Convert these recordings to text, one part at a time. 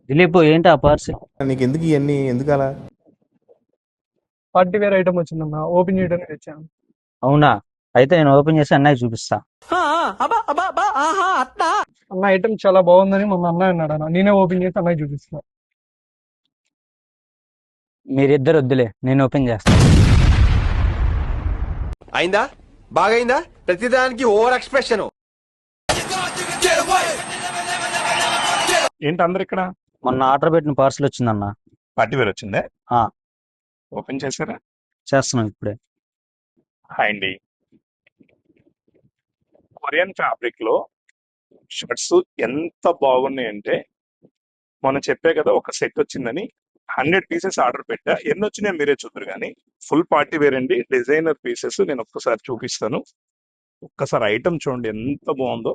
దిలీప్ ఏంటి ఆ పార్సిల్? నీకు ఎందుకు ఇవన్నీ ఎందుకు అలా? పార్టీ వేర్ ఐటమ్ వచ్చిందన్న, ఓపెన్ చేయడానికి తెచ్చాను. అవునా? అయితే నేను ఓపెన్ చేసి అన్నయ్య చూపిస్తా. అన్న ఐటమ్ చాలా బాగుందని మొన్న అన్నయ్య అన్నాడు అన్న, నేనే ఓపెన్ చేసి అన్నయ్య చూపిస్తున్నా. మీరిద్దరు వద్దులే, నేను ఓపెన్ చేస్తా. అయిందా? బాగైందా? ప్రతిదానికి ఓవర్ ఎక్స్ప్రెషన్. ఏంటి అందరు ఇక్కడ? మొన్న ఆర్డర్ పెట్టిన పార్సిల్ వచ్చిందన్న. పార్టీ వేర్ వచ్చిందే? ఆ. ఓపెన్ చేశారా? చేస్తున్నాం ఇప్పుడే. హాయ్ అండి. కొరియన్ ఫ్యాబ్రిక్ లో షర్ట్స్ ఎంత బాగున్నాయి అంటే, మొన్న చెప్పే కదా ఒక సెట్ వచ్చిందని, 100 పీసెస్ ఆర్డర్ పెట్టా. ఎన్ని వచ్చినాయో మీరే చూద్దరు కానీ ఫుల్ పార్టీ వేర్ అండి, డిజైనర్ పీసెస్. నేను ఒక్కసారి చూపిస్తాను. ఒక్కసారి ఐటమ్ చూడండి ఎంత బాగుందో.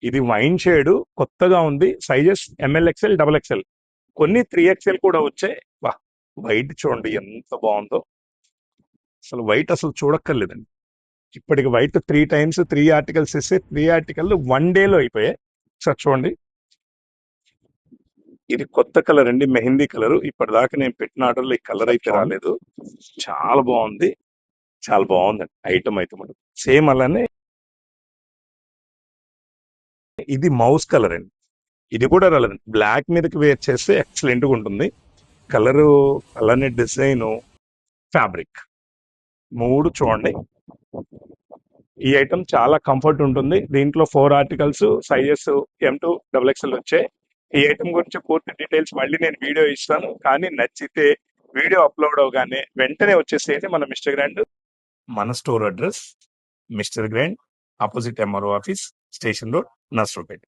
ఇది వైన్ షేడ్, కొత్తగా ఉంది. సైజెస్ ML XL, XXL, కొన్ని 3XL కూడా వచ్చాయి. వా, వైట్ చూడండి ఎంత బాగుందో. అసలు వైట్ అసలు చూడక్కర్లేదండి. ఇప్పటికి వైట్ 3 times 3 articles ఇస్తే 3 articles 1 dayలో అయిపోయాయి. సార్ చూడండి, ఇది కొత్త కలర్ అండి, మెహందీ కలర్. ఇప్పటిదాకా నేను పెట్టిన ఆర్డర్లో ఈ కలర్ అయితే రాలేదు. చాలా బాగుంది, చాలా బాగుందండి ఐటమ్ అయితే. మనకు సేమ్ అలానే ఇది మౌస్ కలర్ అండి, ఇది కూడా రాలేదు. బ్లాక్ మీదకి వేర్ చేస్తే ఎక్సలెంట్ గా ఉంటుంది. కలరు, అలానే డిజైన్, ఫ్యాబ్రిక్, 3 చూడండి. ఈ ఐటమ్ చాలా కంఫర్ట్ ఉంటుంది. దీంట్లో 4 articles, సైజెస్ M2 XXL వచ్చాయి. ఈ ఐటమ్ గురించి పూర్తి డీటెయిల్స్ మళ్ళీ నేను వీడియో ఇస్తాను. కానీ నచ్చితే వీడియో అప్లోడ్ అవగానే వెంటనే వచ్చేసేయండి మన మిస్టర్ గ్రాండ్. మన store address mister grand, opposite MRO office, station road, Narasaraopet.